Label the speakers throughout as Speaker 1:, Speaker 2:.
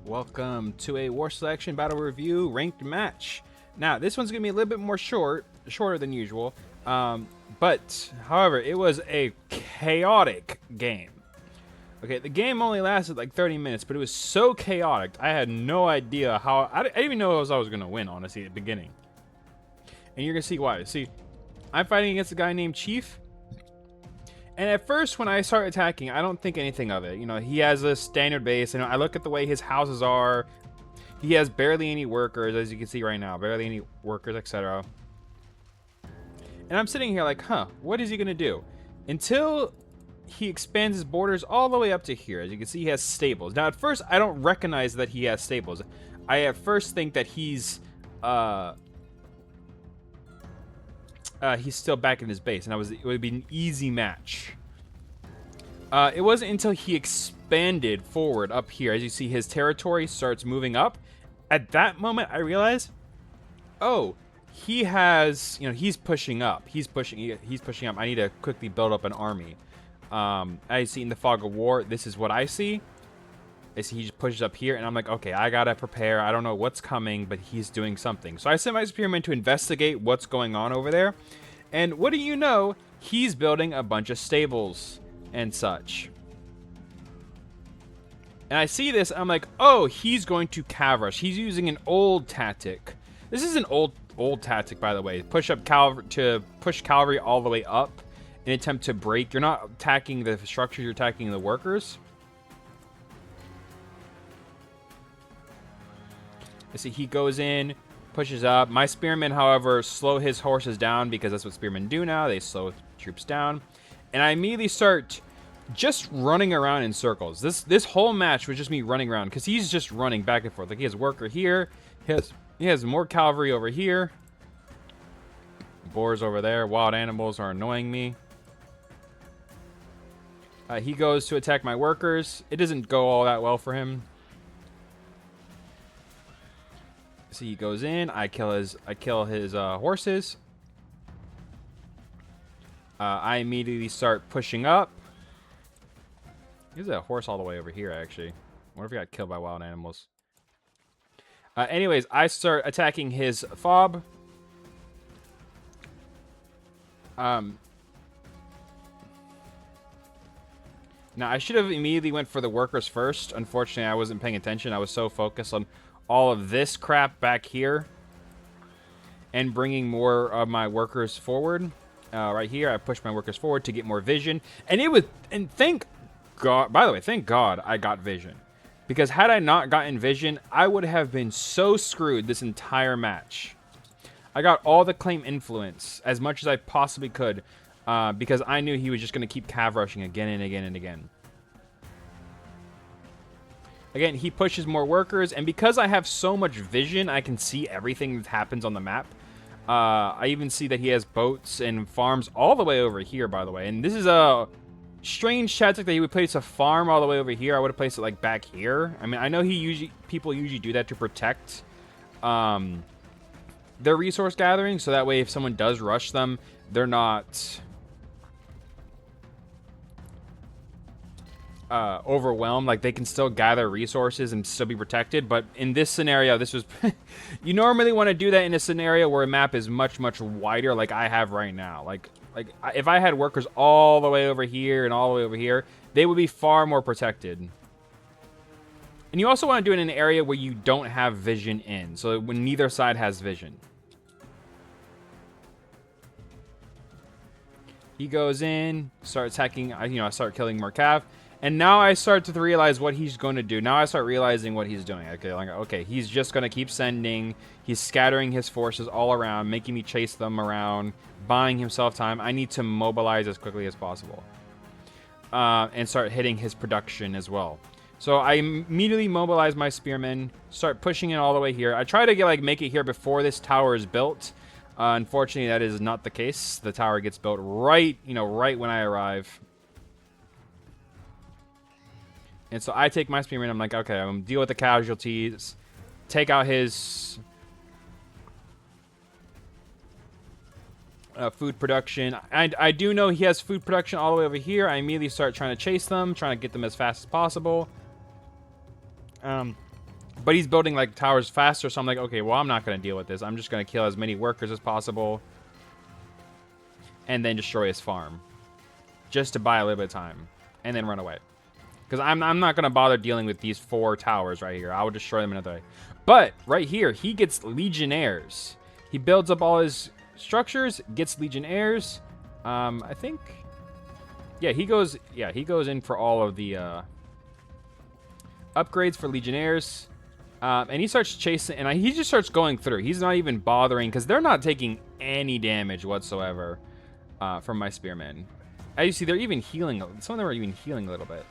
Speaker 1: Welcome to a War Selection Battle Review ranked match. Now, this one's going to be a little bit more shorter than usual. But, however, it was a chaotic game. Okay, the game only lasted like 30 minutes, but it was so chaotic, I had no idea how... I didn't even know I was going to win, honestly, at the beginning. And you're going to see why. See, I'm fighting against a guy named Chief. And at first, when I start attacking, I don't think anything of it. You know, he has a standard base, and I look at the way his houses are. He has barely any workers, as you can see right now. Barely any workers, etc. And I'm sitting here like, what is he going to do? Until he expands his borders all the way up to here. As you can see, he has stables. Now, at first, I don't recognize that he has stables. I at first think that he's still back in his base, and it would be an easy match. It wasn't until he expanded forward up here, as you see his territory starts moving up. At that moment, I realized, oh, he has, he's pushing up. He's pushing up. I need to quickly build up an army. I see in the fog of war, this is what I see. I see he just pushes up here, and I'm like, okay, I gotta prepare. I don't know what's coming, but he's doing something. So I sent my spearmen to investigate what's going on over there. And what do you know? He's building a bunch of stables and such. And I see this, and I'm like, oh, he's going to cav rush. He's using an old tactic. This is an old tactic, by the way. Push cavalry all the way up in an attempt to break. You're not attacking the structures, you're attacking the workers. I see he goes in, pushes up. My spearmen, however, slow his horses down because that's what spearmen do now. They slow troops down. And I immediately start just running around in circles. This whole match was just me running around because he's just running back and forth. Like, he has worker here. He has more cavalry over here. Boars over there. Wild animals are annoying me. He goes to attack my workers. It doesn't go all that well for him. So he goes in. I kill his horses. I immediately start pushing up. There's a horse all the way over here, actually. What if he got killed by wild animals? Anyways, I start attacking his fob. Now, I should have immediately went for the workers first. Unfortunately, I wasn't paying attention. I was so focused on all of this crap back here and bringing more of my workers forward. Right here, I pushed my workers forward to get more vision. And thank God, by the way, thank God I got vision. Because had I not gotten vision, I would have been so screwed this entire match. I got all the claim influence as much as I possibly could because I knew he was just going to keep cav rushing again and again and again. Again, he pushes more workers, and because I have so much vision, I can see everything that happens on the map. I even see that he has boats and farms all the way over here, by the way. And this is a strange tactic that he would place a farm all the way over here. I would have placed it like back here. I mean, I know people usually do that to protect their resource gathering, so that way if someone does rush them, they're not overwhelmed. Like, they can still gather resources and still be protected. But in this scenario, this was you normally want to do that in a scenario where a map is much wider, like I have right now. Like if I had workers all the way over here and all the way over here, they would be far more protected. And you also want to do it in an area where you don't have vision in, so when neither side has vision. He goes in, starts attacking. I start killing more cav. And now I start to realize what he's going to do. Now I start realizing what he's doing. Okay, he's just going to keep sending. He's scattering his forces all around, making me chase them around, buying himself time. I need to mobilize as quickly as possible. And start hitting his production as well. So I immediately mobilize my spearmen, start pushing it all the way here. I try to make it here before this tower is built. Unfortunately, that is not the case. The tower gets built right when I arrive. And so I take my spearman. I'm like, okay, I'm gonna deal with the casualties, take out his food production. I do know he has food production all the way over here. I immediately start trying to chase them, trying to get them as fast as possible. But he's building like towers faster, so I'm like, okay, well, I'm not going to deal with this. I'm just going to kill as many workers as possible and then destroy his farm just to buy a little bit of time and then run away. Because I'm not going to bother dealing with these 4 towers right here. I will destroy them another way. But right here, he gets Legionnaires. He builds up all his structures, gets Legionnaires. I think, yeah, he goes in for all of the upgrades for Legionnaires. And he starts chasing, and he just starts going through. He's not even bothering, because they're not taking any damage whatsoever from my spearmen. As you see, they're even healing. Some of them are even healing a little bit.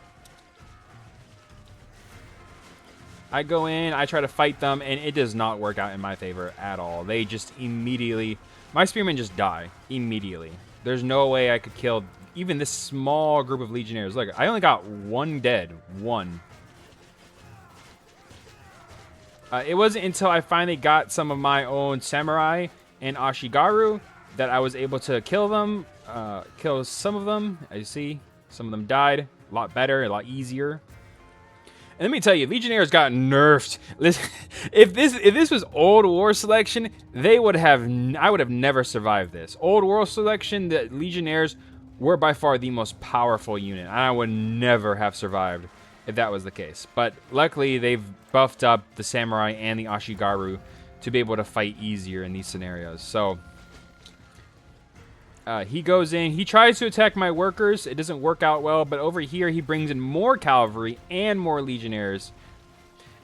Speaker 1: I go in, I try to fight them, and it does not work out in my favor at all. They just immediately... My spearmen just die immediately. There's no way I could kill even this small group of Legionnaires. Look, I only got 1 dead. 1. It wasn't until I finally got some of my own samurai and Ashigaru that I was able to kill them. Kill some of them. As you see, some of them died. A lot better, a lot easier. And let me tell you, Legionnaires got nerfed. Listen, if this was old war selection, I would have never survived this. Old war selection, the Legionnaires were by far the most powerful unit, and I would never have survived if that was the case. But luckily, they've buffed up the samurai and the Ashigaru to be able to fight easier in these scenarios. So he goes in, he tries to attack my workers. It doesn't work out well, but over here he brings in more cavalry and more Legionnaires.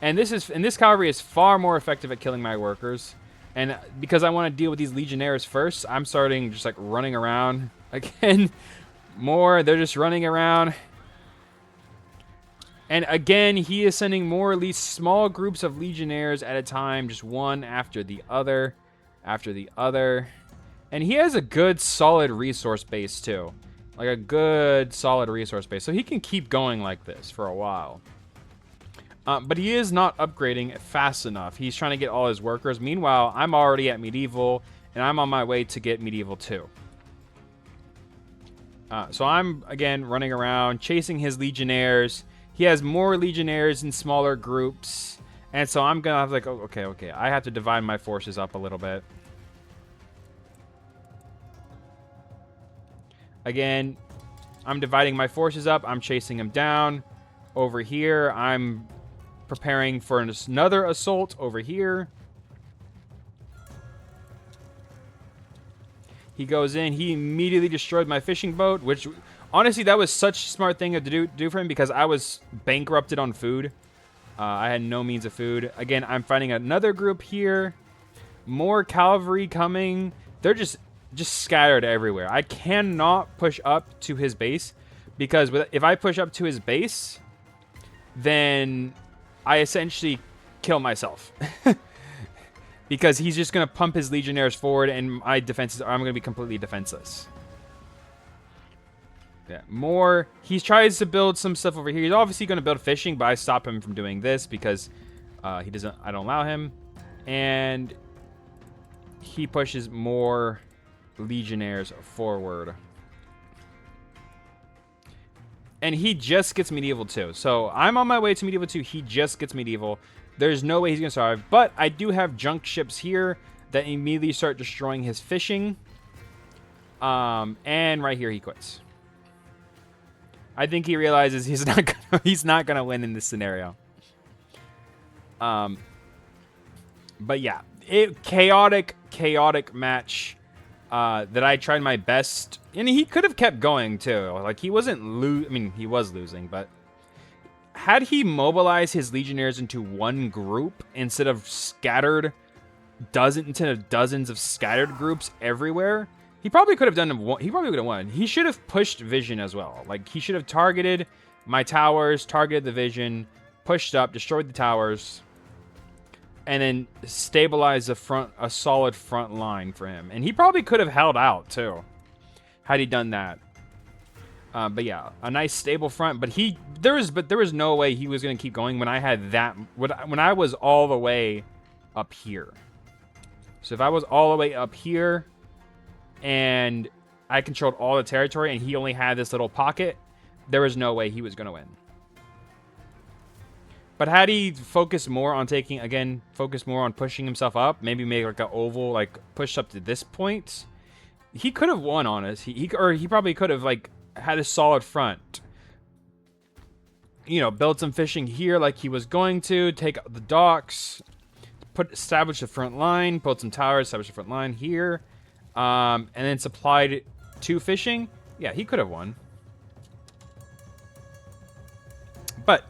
Speaker 1: And this cavalry is far more effective at killing my workers. And because I want to deal with these Legionnaires first, I'm starting just like running around again. They're just running around. And again, he is sending more, at least small groups of Legionnaires at a time, just one after the other, after the other. And he has a good, solid resource base, too. Like a good, solid resource base. So he can keep going like this for a while. But he is not upgrading fast enough. He's trying to get all his workers. Meanwhile, I'm already at Medieval, and I'm on my way to get Medieval 2. So I'm, again, running around, chasing his Legionnaires. He has more Legionnaires in smaller groups. And so I'm going to have like, oh, okay. I have to divide my forces up a little bit. Again, I'm dividing my forces up. I'm chasing him down. Over here, I'm preparing for another assault over here. He goes in. He immediately destroyed my fishing boat, which, honestly, that was such a smart thing to do for him because I was bankrupted on food. I had no means of food. Again, I'm fighting another group here. More cavalry coming. They're just scattered everywhere. I cannot push up to his base because if I push up to his base, then I essentially kill myself. Because he's just going to pump his Legionnaires forward and my defenses, I'm going to be completely defenseless. Yeah, more. He tries to build some stuff over here. He's obviously going to build fishing, but I stop him from doing this because I don't allow him. And he pushes more Legionnaires forward. And he just gets Medieval 2. So I'm on my way to Medieval 2. He just gets Medieval. There's no way he's going to survive. But I do have junk ships here that immediately start destroying his fishing. And right here he quits. I think he realizes he's not gonna win in this scenario. But yeah, chaotic match. That I tried my best, and he could have kept going too. Like he wasn't he was losing, but had he mobilized his Legionnaires into one group instead of scattered dozens of scattered groups everywhere, he probably could have done. He probably would have won. He should have pushed Vision as well. Like he should have targeted my towers, targeted the Vision, pushed up, destroyed the towers, and then stabilize a solid front line for him. And he probably could have held out too, had he done that. But yeah, a nice stable front. But there was no way he was gonna keep going when I had that. When I was all the way up here. So if I was all the way up here, and I controlled all the territory, and he only had this little pocket, there was no way he was gonna win. But had he focused more on focus more on pushing himself up, maybe make like an oval, like push up to this point, he could have won on us. He probably could have like had a solid front. You know, build some fishing here like he was going to, take out the docks, establish the front line, build some towers, establish the front line here, and then supplied to fishing. Yeah, he could have won. But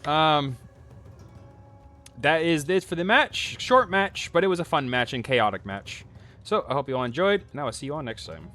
Speaker 1: that is it for the match. Short match, but it was a fun match and chaotic match. So I hope you all enjoyed, and I will see you all next time.